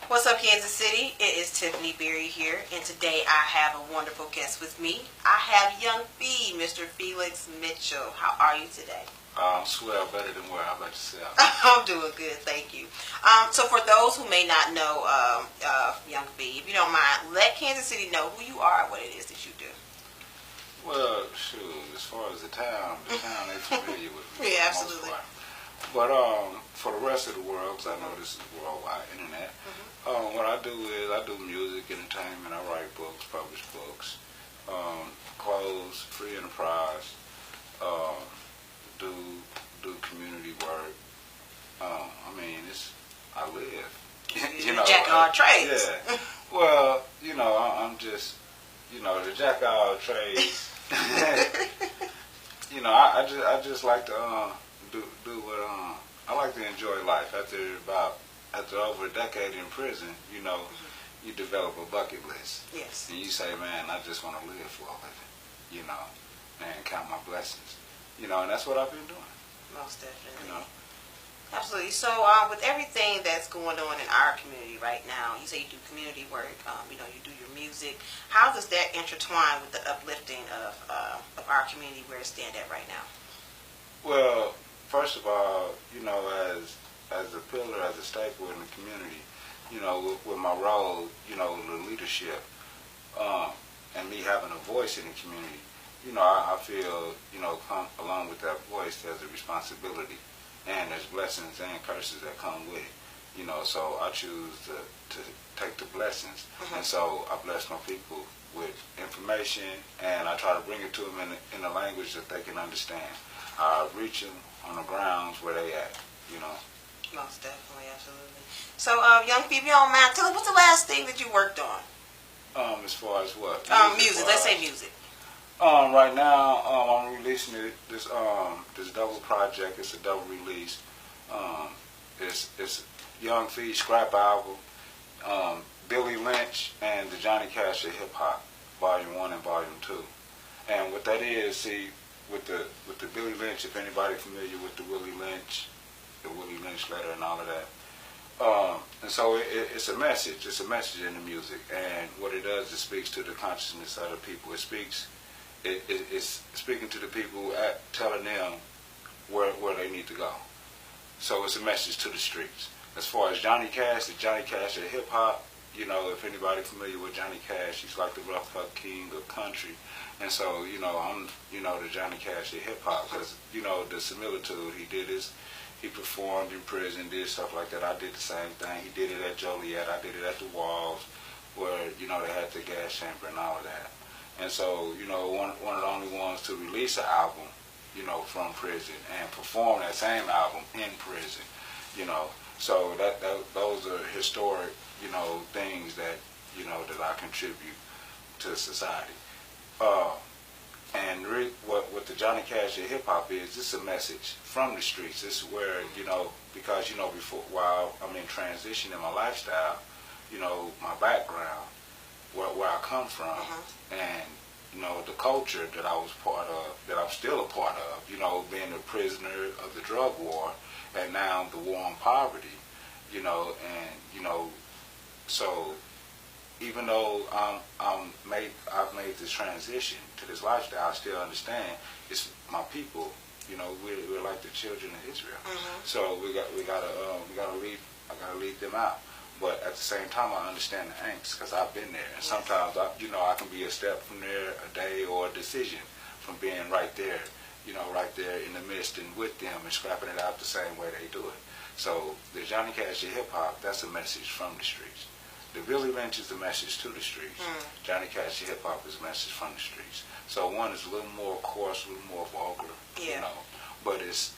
What's up, Kansas City? It is Tiffany Berry here, and today I have a wonderful guest with me. I have young B, Mr. Felix Mitchell. How are you today? Swell, better than where. How about yourself? I'm doing good, thank you. So for those who may not know young B, if you don't mind, let Kansas City know who you are and what it is that you do. Well, shoot, as far as the town they familiar with me. Yeah, absolutely. But for the rest of the world, because I know this is worldwide internet, what I do is I do music, entertainment. I write books, publish books, clothes, free enterprise, do community work. I live. You know, jack of all trades. Yeah. Well, I'm just, the jack of all trades. I just like to do what I like to enjoy life. After over a decade in prison, you develop a bucket list. Yes. And you say, man, I just want to live for a living, and count my blessings, and that's what I've been doing. Most definitely. Absolutely. So with everything that's going on in our community right now, you say you do community work, you do your music. How does that intertwine with the uplifting of our community where it stands at right now? Well, first of all, as a pillar, as a staple in the community, with my role, the leadership, and me having a voice in the community, I feel, come along with that voice, there's a responsibility, and there's blessings and curses that come with it, so I choose to take the blessings, and so I bless my people with information, and I try to bring it to them in a language that they can understand. I reach them on the grounds where they at, Most definitely, absolutely. So, young people, you don't mind, tell us, what's the last thing that you worked on? As far as what? Music. Let's say music. Right now, I'm releasing this double project. It's a double release. It's Young Feed Scrap album, Billy Lynch, and the Johnny Cash of Hip Hop, Volume 1 and Volume 2. And what that is, see, with the Billy Lynch, if anybody familiar with the Willie Lynch letter and all of that. And so it's a message. It's a message in the music. And what it does, it speaks to the consciousness of the people. It's speaking to the people, telling them where they need to go. So it's a message to the streets. As far as Johnny Cash, the Johnny Cash of hip hop, if anybody familiar with Johnny Cash, he's like the rough cut king of country. And so, I'm, the Johnny Cash of hip hop, because, the similitude he did is, he performed in prison, did stuff like that. I did the same thing. He did it at Joliet. I did it at the Walls, where, they had the gas chamber and all of that. And so, one of the only ones to release an album, from prison and perform that same album in prison, So those are historic, things that, that I contribute to society. And what the Johnny Cash of hip hop is, it's a message from the streets. This is where, because, before, while I'm in transition in my lifestyle, my background, where I come from, and, the culture that I was part of, that I'm still a part of, being a prisoner of the drug war, and now the war on poverty, so even though I've made this transition to this lifestyle, I still understand it's my people. We're like the children of Israel. So I gotta lead them out. But at the same time, I understand the angst because I've been there. And sometimes I can be a step from there, a day, or a decision from being right there, right there in the midst and with them and scrapping it out the same way they do it. So the Johnny Cash of hip hop, that's a message from the streets. The Billy Lynch is a message to the streets. Johnny Cash hip hop is a message from the streets. So one is a little more coarse, a little more vulgar, but it's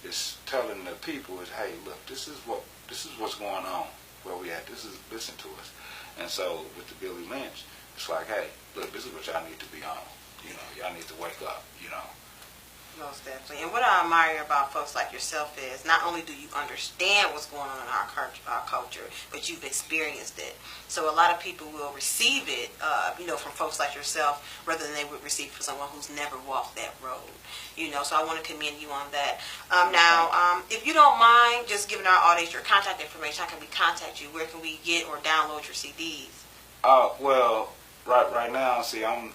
telling the people is, hey, look, this is what's going on where we at. Listen to us. And so with the Billy Lynch, it's like, hey, look, this is what y'all need to be on. Y'all need to wake up. Most definitely. And what I admire about folks like yourself is not only do you understand what's going on in our culture, but you've experienced it. So a lot of people will receive it, from folks like yourself, rather than they would receive from someone who's never walked that road. So I want to commend you on that. Now, if you don't mind, just giving our audience your contact information. How can we contact you? Where can we get or download your CDs? Well, right now, see, I'm,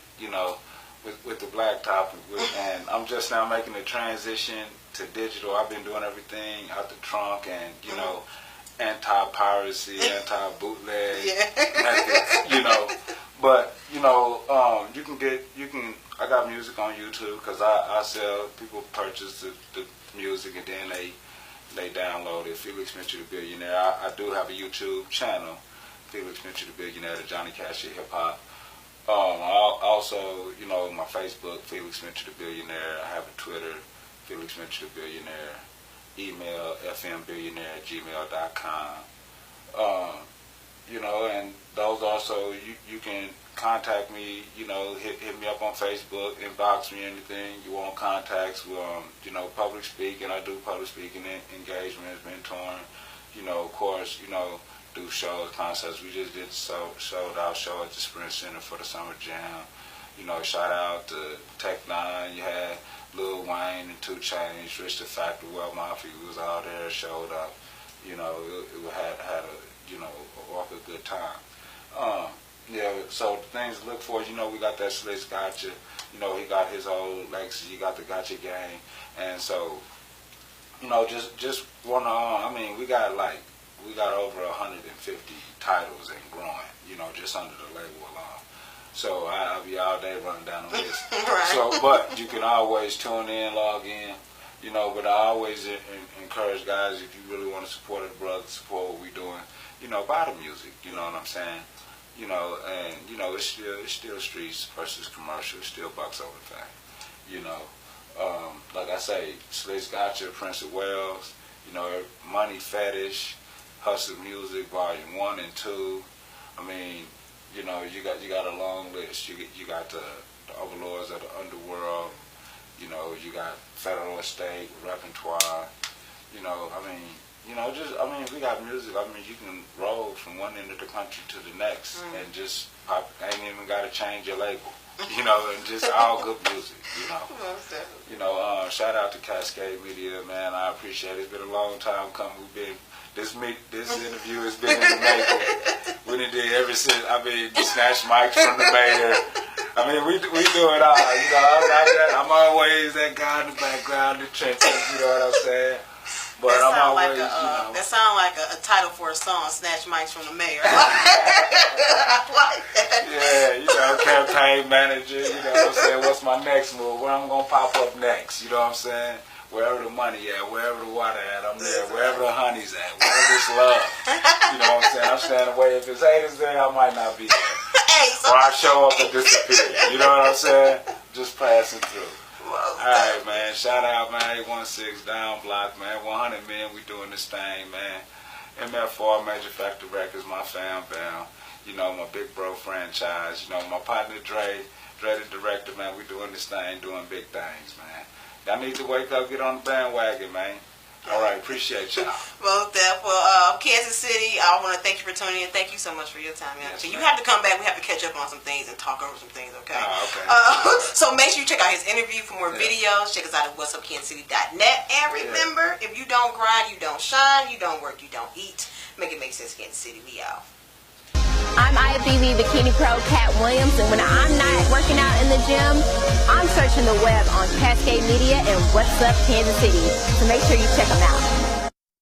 with the blacktop, and I'm just now making the transition to digital. I've been doing everything out the trunk, and anti-piracy, anti-bootleg methods, But I got music on YouTube because I sell. People purchase the music and then they download it. Felix Mitchell the Billionaire. I do have a YouTube channel, Felix Mitchell the Billionaire, the Johnny Cash of hip hop. Also, my Facebook, Felix Mitchell the Billionaire. I have a Twitter, Felix Mitchell the Billionaire. Email, fmbillionaire@gmail.com. And those also, you can contact me, hit me up on Facebook, inbox me anything you want contacts with, public speaking. I do public speaking engagements, mentoring, of course, do shows, concerts. We just did sold out show at the Sprint Center for the Summer Jam. Shout out to Tech Nine. You had Lil Wayne and 2 Chainz, Rich the Factor, Well Mafia was all there, showed up. It had a good time. So the things to look for is, we got that Slick's Gotcha. He got his old legacy. He got the Gotcha gang. And so, just wanna, we got over 150 titles and growing, just under the label alone. So I'll be all day running down the list. Right. So, but you can always tune in, log in, but I always encourage guys, if you really want to support a brother, support what we're doing, buy the music, you know what I'm saying? It's still streets versus commercial, it's still bucks over thing, like I say, Slick's Gotcha, Prince of Wales, Money Fetish, Hustle Music, Volume 1 and 2. You got a long list. You got the overlords of the underworld. You got Federal Estate, Repertoire. We got music. You can roll from one end of the country to the next and just pop. Ain't even got to change your label. And just all good music. Shout out to Cascade Media, man. I appreciate it. It's been a long time coming. This interview has been in the making. We done did ever since. Snatch mics from the mayor. We do it all. I'm always that guy in the background, the trenches. You know what I'm saying? But I'm always, that sounds like a title for a song, Snatch Mics from the Mayor. I like that. Yeah, campaign manager, what I'm saying? What's my next move? Where I'm going to pop up next, you know what I'm saying? Wherever the money at, wherever the water at, I'm there. Wherever the honey's at, wherever it's love. You know what I'm saying? I'm staying away. If it's haters there, I might not be there. Or I show up and disappear. You know what I'm saying? Just passing through. Alright, man. Shout out, man. 816 Down Block, man. 100 men, we doing this thing, man. MF4, Major Factor Records, my fam. My Big Bro franchise. My partner Dre the director, man. We doing this thing, doing big things, man. Y'all need to wake up, get on the bandwagon, man. All right, appreciate y'all. Well, Kansas City, I want to thank you for tuning in. Thank you so much for your time. Yes, you have to come back. We have to catch up on some things and talk over some things, okay? Okay. So make sure you check out his interview for more videos. Check us out at whatsupkansascity.net. And remember, if you don't grind, you don't shine. You don't work, you don't eat. Make it make sense, Kansas City. We out. I'm IFBB Bikini Pro Cat Williams, and when I'm not working out in the gym, I'm searching the web on Cascade Media and What's Up Kansas City. So make sure you check them out.